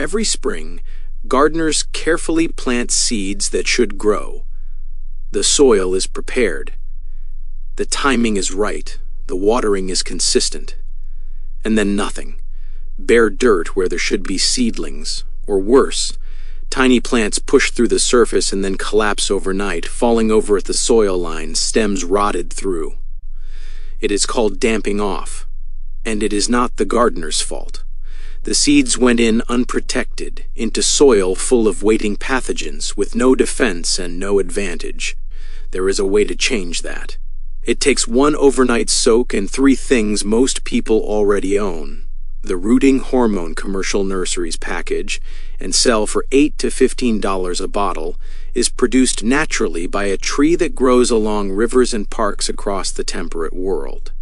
Every spring, gardeners carefully plant seeds that should grow. The soil is prepared. The timing is right. The watering is consistent. And then nothing. Bare dirt where there should be seedlings, or worse, tiny plants push through the surface and then collapse overnight, falling over at the soil line, stems rotted through. It is called damping off, and it is not the gardener's fault. The seeds went in unprotected, into soil full of waiting pathogens, with no defense and no advantage. There is a way to change that. It takes one overnight soak and 3 things most people already own. The Rooting Hormone Commercial Nurseries package, and sell for $8 to $15 a bottle, is produced naturally by a tree that grows along rivers and parks across the temperate world.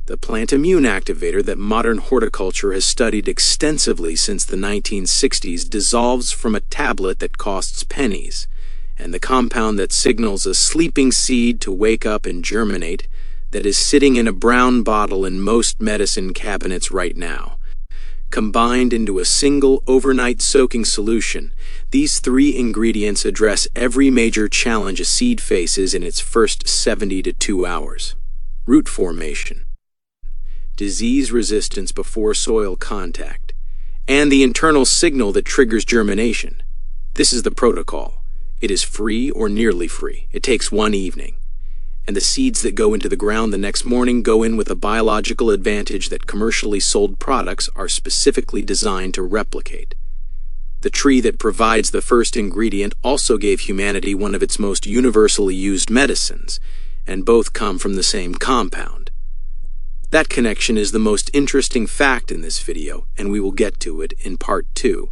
The plant immune activator that modern horticulture has studied extensively since the 1960s dissolves from a tablet that costs pennies, and the compound that signals a sleeping seed to wake up and germinate that is sitting in a brown bottle in most medicine cabinets right now. Combined into a single overnight soaking solution, these 3 ingredients address every major challenge a seed faces in its first 70 to 2 hours. Root formation, disease resistance before soil contact, and the internal signal that triggers germination. This is the protocol. It is free or nearly free. It takes 1 evening. And the seeds that go into the ground the next morning go in with a biological advantage that commercially sold products are specifically designed to replicate. The tree that provides the first ingredient also gave humanity one of its most universally used medicines, and both come from the same compound. That connection is the most interesting fact in this video, and we will get to it in part 2.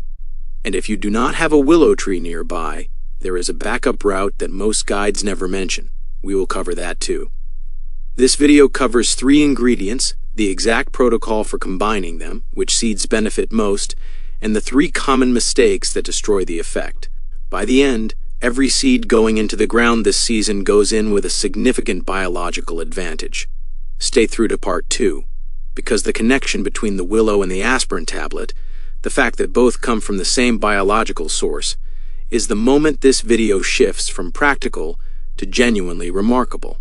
And if you do not have a willow tree nearby, there is a backup route that most guides never mention. We will cover that too. This video covers 3 ingredients, the exact protocol for combining them, which seeds benefit most, and the 3 common mistakes that destroy the effect. By the end, every seed going into the ground this season goes in with a significant biological advantage. Stay through to part 2, because the connection between the Willow and the Aspirin tablet, the fact that both come from the same biological source, is the moment this video shifts from practical to genuinely remarkable.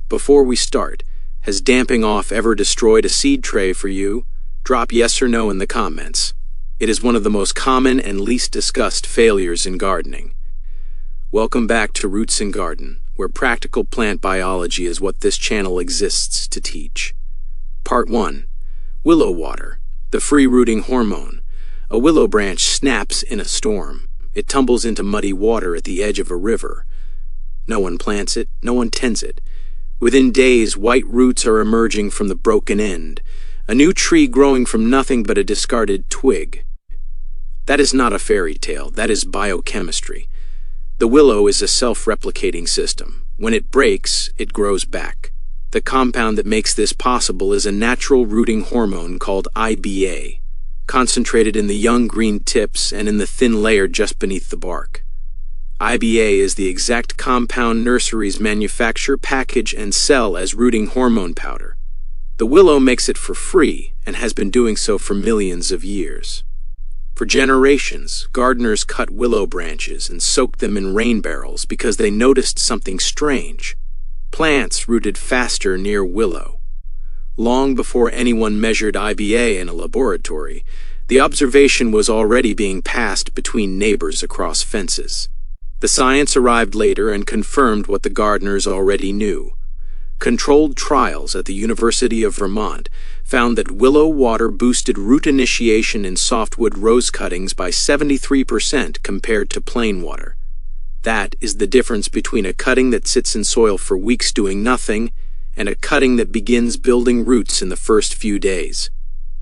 Before we start, has damping off ever destroyed a seed tray for you? Drop yes or no in the comments. It is one of the most common and least discussed failures in gardening. Welcome back to Roots and Garden, where practical plant biology is what this channel exists to teach. Part 1. Willow water, the free rooting hormone. A willow branch snaps in a storm. It tumbles into muddy water at the edge of a river. No one plants it, no one tends it. Within days, white roots are emerging from the broken end, a new tree growing from nothing but a discarded twig. That is not a fairy tale, that is biochemistry. The willow is a self-replicating system. When it breaks, it grows back. The compound that makes this possible is a natural rooting hormone called IBA, concentrated in the young green tips and in the thin layer just beneath the bark. IBA is the exact compound nurseries manufacture, package, and sell as rooting hormone powder. The willow makes it for free and has been doing so for millions of years. For generations, gardeners cut willow branches and soaked them in rain barrels because they noticed something strange. Plants rooted faster near willow. Long before anyone measured IBA in a laboratory, the observation was already being passed between neighbors across fences. The science arrived later and confirmed what the gardeners already knew. Controlled trials at the University of Vermont found that willow water boosted root initiation in softwood rose cuttings by 73% compared to plain water. That is the difference between a cutting that sits in soil for weeks doing nothing and a cutting that begins building roots in the first few days.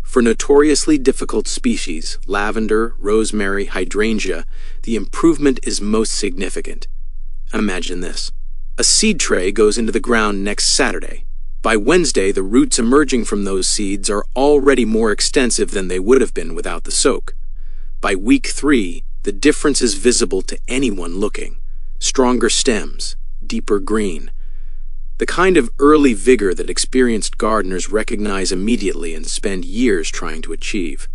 For notoriously difficult species, lavender, rosemary, hydrangea, the improvement is most significant. Imagine this. A seed tray goes into the ground next Saturday. By Wednesday, the roots emerging from those seeds are already more extensive than they would have been without the soak. By week 3, the difference is visible to anyone looking. Stronger stems, deeper green. The kind of early vigor that experienced gardeners recognize immediately and spend years trying to achieve.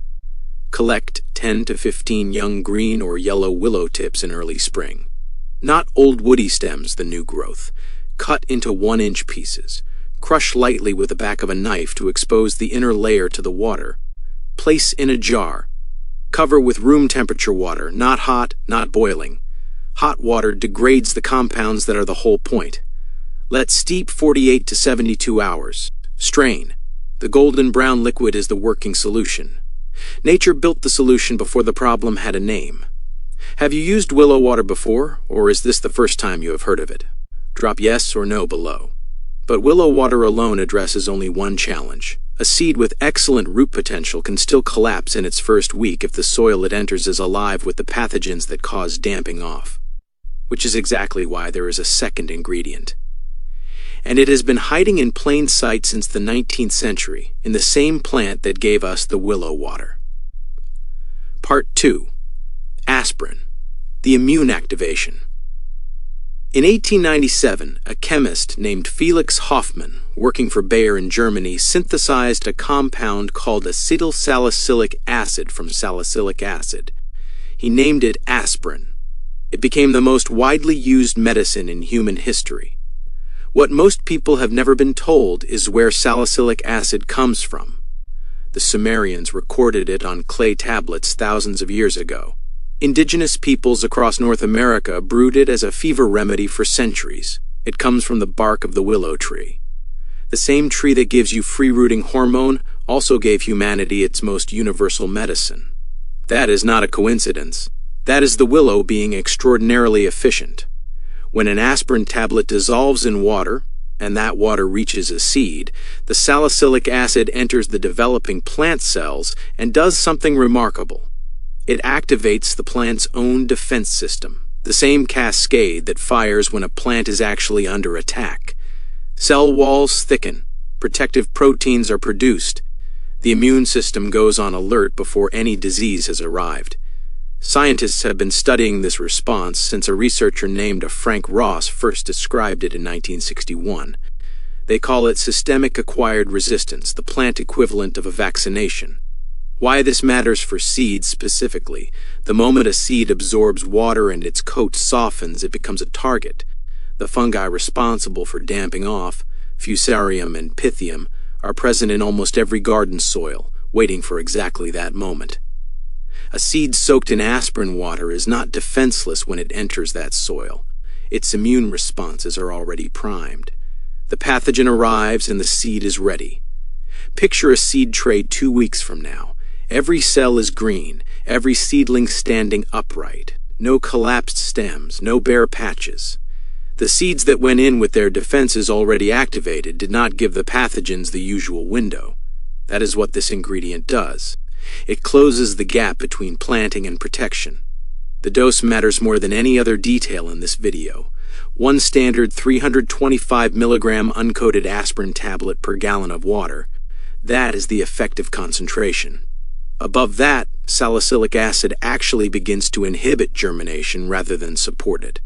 Collect 10 to 15 young green or yellow willow tips in early spring. Not old woody stems, the new growth. Cut into 1-inch pieces. Crush lightly with the back of a knife to expose the inner layer to the water. Place in a jar. Cover with room temperature water, not hot, not boiling. Hot water degrades the compounds that are the whole point. Let steep 48 to 72 hours. Strain. The golden brown liquid is the working solution. Nature built the solution before the problem had a name. Have you used willow water before, or is this the first time you have heard of it? Drop yes or no below. But willow water alone addresses only one challenge. A seed with excellent root potential can still collapse in its first week if the soil it enters is alive with the pathogens that cause damping off. Which is exactly why there is a second ingredient. And it has been hiding in plain sight since the 19th century, in the same plant that gave us the willow water. Part 2. Aspirin. The immune activation. In 1897, a chemist named Felix Hoffmann, working for Bayer in Germany, synthesized a compound called acetylsalicylic acid from salicylic acid. He named it aspirin. It became the most widely used medicine in human history. What most people have never been told is where salicylic acid comes from. The Sumerians recorded it on clay tablets thousands of years ago. Indigenous peoples across North America brewed it as a fever remedy for centuries. It comes from the bark of the willow tree. The same tree that gives you free-rooting hormone also gave humanity its most universal medicine. That is not a coincidence. That is the willow being extraordinarily efficient. When an aspirin tablet dissolves in water, and that water reaches a seed, the salicylic acid enters the developing plant cells and does something remarkable. It activates the plant's own defense system, the same cascade that fires when a plant is actually under attack. Cell walls thicken, protective proteins are produced. The immune system goes on alert before any disease has arrived. Scientists have been studying this response since a researcher named Frank Ross first described it in 1961. They call it systemic acquired resistance, the plant equivalent of a vaccination. Why this matters for seeds specifically: the moment a seed absorbs water and its coat softens, it becomes a target. The fungi responsible for damping off, Fusarium and Pythium, are present in almost every garden soil, waiting for exactly that moment. A seed soaked in aspirin water is not defenseless when it enters that soil. Its immune responses are already primed. The pathogen arrives and the seed is ready. Picture a seed tray 2 weeks from now. Every cell is green, every seedling standing upright. No collapsed stems, no bare patches. The seeds that went in with their defenses already activated did not give the pathogens the usual window. That is what this ingredient does. It closes the gap between planting and protection. The dose matters more than any other detail in this video. One standard 325 milligram uncoated aspirin tablet per gallon of water. That is the effective concentration. Above that, salicylic acid actually begins to inhibit germination rather than support it.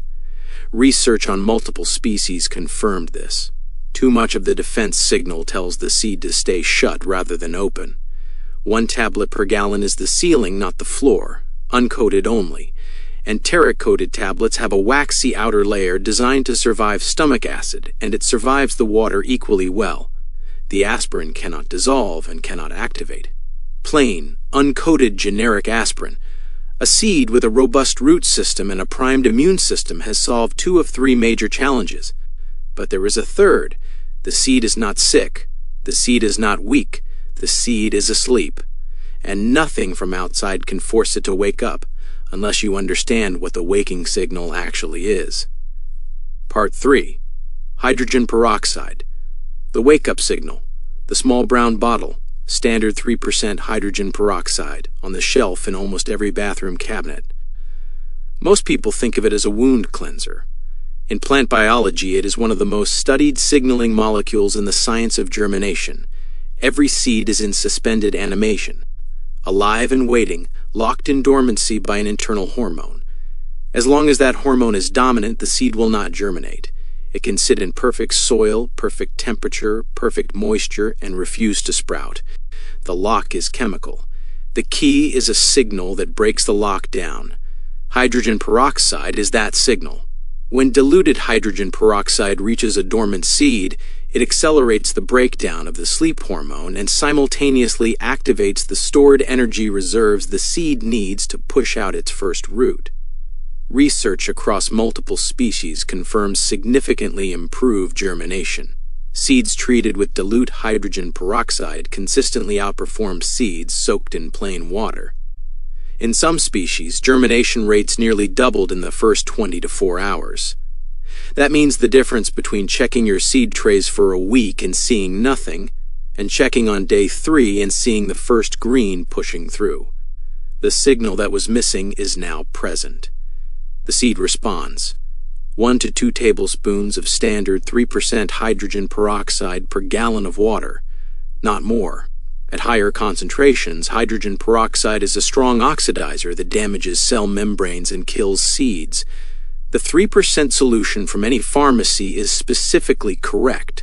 Research on multiple species confirmed this. Too much of the defense signal tells the seed to stay shut rather than open. 1 tablet per gallon is the ceiling, not the floor, uncoated only. Enteric-coated tablets have a waxy outer layer designed to survive stomach acid, and it survives the water equally well. The aspirin cannot dissolve and cannot activate. Plain, uncoated generic aspirin. A seed with a robust root system and a primed immune system has solved 2 of 3 major challenges. But there is a third. The seed is not sick. The seed is not weak. The seed is asleep. And nothing from outside can force it to wake up, unless you understand what the waking signal actually is. Part 3. Hydrogen peroxide. The wake-up signal. The small brown bottle. Standard 3% hydrogen peroxide, on the shelf in almost every bathroom cabinet. Most people think of it as a wound cleanser. In plant biology, it is one of the most studied signaling molecules in the science of germination. Every seed is in suspended animation, alive and waiting, locked in dormancy by an internal hormone. As long as that hormone is dominant, the seed will not germinate. It can sit in perfect soil, perfect temperature, perfect moisture, and refuse to sprout. The lock is chemical. The key is a signal that breaks the lockdown. Hydrogen peroxide is that signal. When diluted hydrogen peroxide reaches a dormant seed, it accelerates the breakdown of the sleep hormone and simultaneously activates the stored energy reserves the seed needs to push out its first root. Research across multiple species confirms significantly improved germination. Seeds treated with dilute hydrogen peroxide consistently outperform seeds soaked in plain water. In some species, germination rates nearly doubled in the first 24 hours. That means the difference between checking your seed trays for a week and seeing nothing, and checking on day 3 and seeing the first green pushing through. The signal that was missing is now present. The seed responds. 1 to 2 tablespoons of standard 3% hydrogen peroxide per gallon of water, not more. At higher concentrations, hydrogen peroxide is a strong oxidizer that damages cell membranes and kills seeds. The 3% solution from any pharmacy is specifically correct.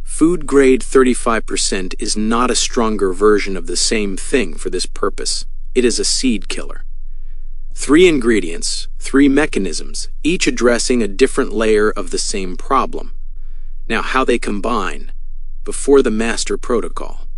Food-grade 35% is not a stronger version of the same thing for this purpose. It is a seed killer. 3 ingredients, 3 mechanisms, each addressing a different layer of the same problem. Now, how they combine before the master protocol.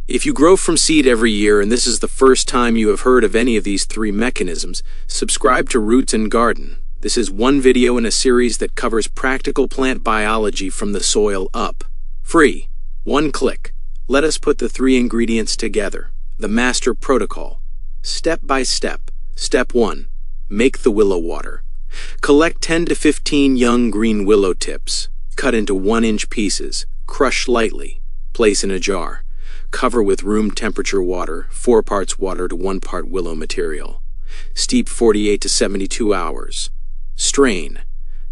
If you grow from seed every year and this is the first time you have heard of any of these 3 mechanisms, subscribe to Roots and Garden. This is one video in a series that covers practical plant biology from the soil up. Free. 1 click. Let us put the 3 ingredients together. The master protocol. Step by step. Step 1. Make the willow water. Collect 10 to 15 young green willow tips. Cut into 1-inch pieces. Crush lightly. Place in a jar. Cover with room temperature water, 4 parts water to 1 part willow material. Steep 48 to 72 hours. Strain.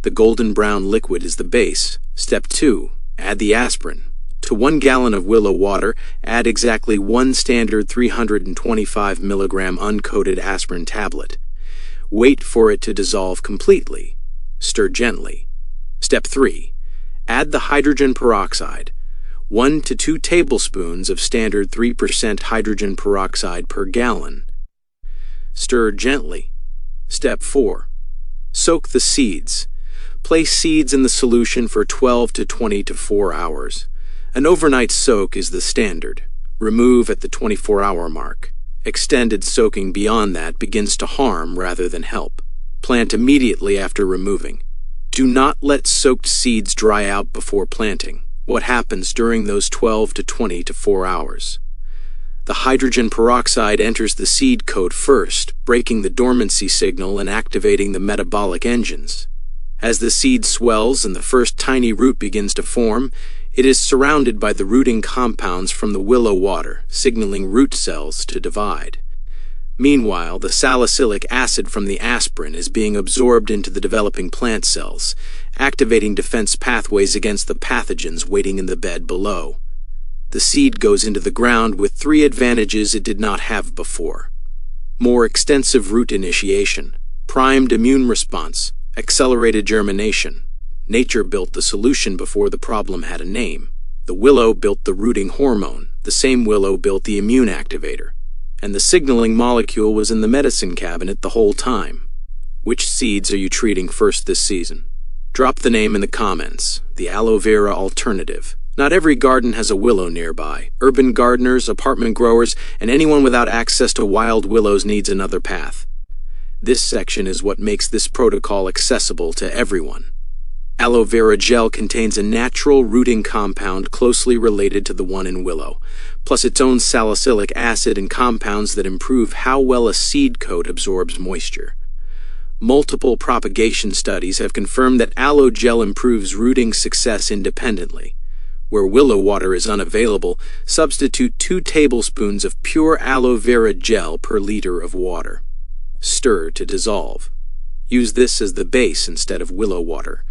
The golden brown liquid is the base. Step 2. Add the aspirin. To 1 gallon of willow water, add exactly 1 standard 325 milligram uncoated aspirin tablet. Wait for it to dissolve completely. Stir gently. Step 3. Add the hydrogen peroxide. 1 to 2 tablespoons of standard 3% hydrogen peroxide per gallon. Stir gently. Step 4. Soak the seeds. Place seeds in the solution for 12 to 24 hours. An overnight soak is the standard. Remove at the 24-hour mark. Extended soaking beyond that begins to harm rather than help. Plant immediately after removing. Do not let soaked seeds dry out before planting. What happens during those 12 to 24 hours? The hydrogen peroxide enters the seed coat first, breaking the dormancy signal and activating the metabolic engines. As the seed swells and the first tiny root begins to form, it is surrounded by the rooting compounds from the willow water, signaling root cells to divide. Meanwhile, the salicylic acid from the aspirin is being absorbed into the developing plant cells, activating defense pathways against the pathogens waiting in the bed below. The seed goes into the ground with 3 advantages it did not have before. More extensive root initiation, primed immune response, accelerated germination. Nature built the solution before the problem had a name. The willow built the rooting hormone. The same willow built the immune activator. And the signaling molecule was in the medicine cabinet the whole time. Which seeds are you treating first this season? Drop the name in the comments. The aloe vera alternative. Not every garden has a willow nearby. Urban gardeners, apartment growers, and anyone without access to wild willows needs another path. This section is what makes this protocol accessible to everyone. Aloe vera gel contains a natural rooting compound closely related to the one in willow, plus its own salicylic acid and compounds that improve how well a seed coat absorbs moisture. Multiple propagation studies have confirmed that aloe gel improves rooting success independently. Where willow water is unavailable, substitute 2 tablespoons of pure aloe vera gel per liter of water. Stir to dissolve. Use this as the base instead of willow water.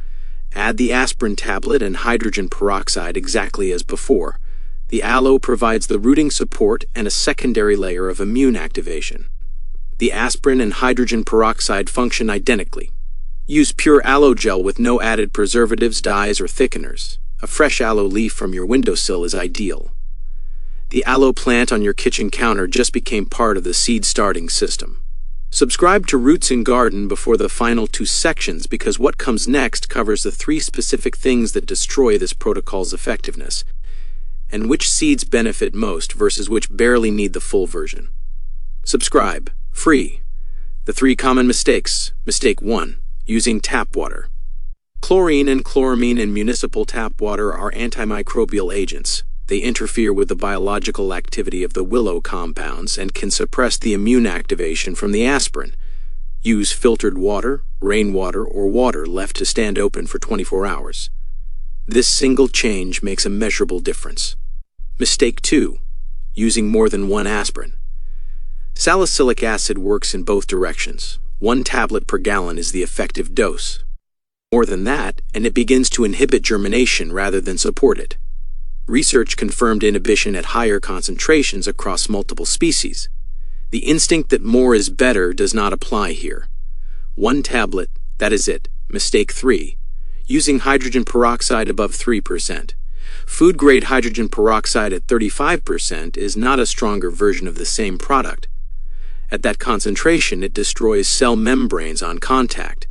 Add the aspirin tablet and hydrogen peroxide exactly as before. The aloe provides the rooting support and a secondary layer of immune activation. The aspirin and hydrogen peroxide function identically. Use pure aloe gel with no added preservatives, dyes, or thickeners. A fresh aloe leaf from your windowsill is ideal. The aloe plant on your kitchen counter just became part of the seed starting system. Subscribe to Roots and Garden before the final 2 sections, because what comes next covers the 3 specific things that destroy this protocol's effectiveness, and which seeds benefit most versus which barely need the full version. Subscribe. Free. The 3 common mistakes. Mistake 1. Using tap water. Chlorine and chloramine in municipal tap water are antimicrobial agents. They interfere with the biological activity of the Willow compounds and can suppress the immune activation from the aspirin. Use filtered water, rainwater, or water left to stand open for 24 hours. This single change makes a measurable difference. Mistake 2. Using more than 1 aspirin. Salicylic acid works in both directions. 1 tablet per gallon is the effective dose. More than that, and it begins to inhibit germination rather than support it. Research confirmed inhibition at higher concentrations across multiple species. The instinct that more is better does not apply here. 1 tablet, that is it. Mistake 3. Using hydrogen peroxide above 3%. Food-grade hydrogen peroxide at 35% is not a stronger version of the same product. At that concentration, it destroys cell membranes on contact.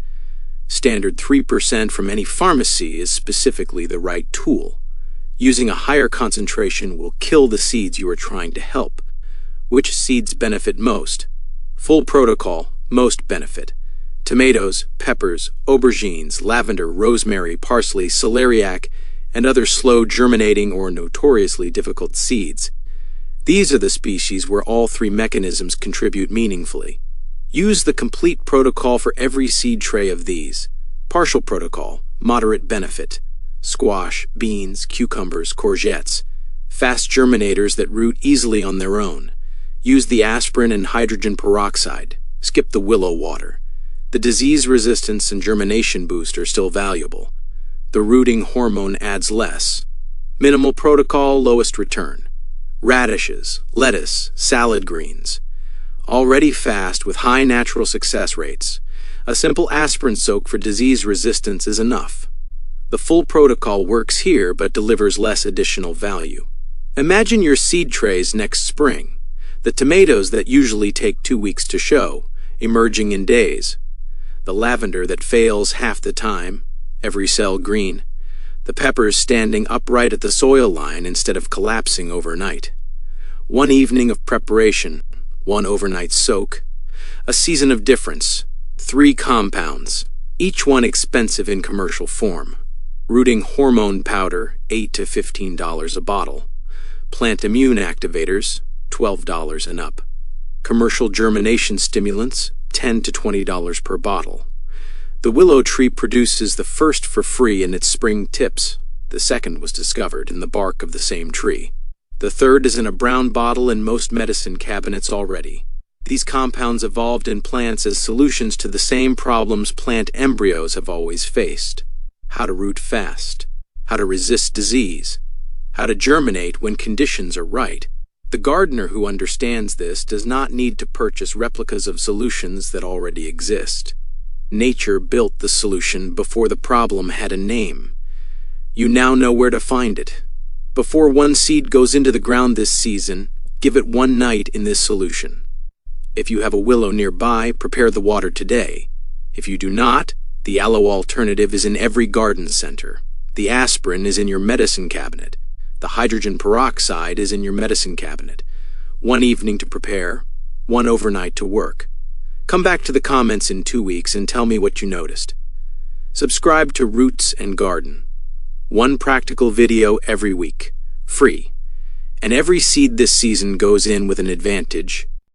Standard 3% from any pharmacy is specifically the right tool. Using a higher concentration will kill the seeds you are trying to help. Which seeds benefit most? Full protocol, most benefit. Tomatoes, peppers, aubergines, lavender, rosemary, parsley, celeriac, and other slow germinating or notoriously difficult seeds. These are the species where all 3 mechanisms contribute meaningfully. Use the complete protocol for every seed tray of these. Partial protocol, moderate benefit. Squash, beans, cucumbers, courgettes. Fast germinators that root easily on their own. Use the aspirin and hydrogen peroxide. Skip the willow water. The disease resistance and germination boost are still valuable. The rooting hormone adds less. Minimal protocol, lowest return. Radishes, lettuce, salad greens. Already fast with high natural success rates. A simple aspirin soak for disease resistance is enough. The full protocol works here but delivers less additional value. Imagine your seed trays next spring. The tomatoes that usually take 2 weeks to show, emerging in days. The lavender that fails half the time, every cell green. The peppers standing upright at the soil line instead of collapsing overnight. 1 evening of preparation, 1 overnight soak. A season of difference. 3 compounds, each one expensive in commercial form. Rooting hormone powder, $8 to $15 a bottle. Plant immune activators, $12 and up. Commercial germination stimulants, $10 to $20 per bottle. The willow tree produces the first for free in its spring tips. The second was discovered in the bark of the same tree. The third is in a brown bottle in most medicine cabinets already. These compounds evolved in plants as solutions to the same problems plant embryos have always faced. How to root fast, how to resist disease, how to germinate when conditions are right. The gardener who understands this does not need to purchase replicas of solutions that already exist. Nature built the solution before the problem had a name. You now know where to find it. Before 1 seed goes into the ground this season, give it 1 night in this solution. If you have a willow nearby, prepare the water today. If you do not, the aloe alternative is in every garden center. The aspirin is in your medicine cabinet. The hydrogen peroxide is in your medicine cabinet. 1 evening to prepare, 1 overnight to work. Come back to the comments in 2 weeks and tell me what you noticed. Subscribe to Roots and Garden. 1 practical video every week, free. And every seed this season goes in with an advantage.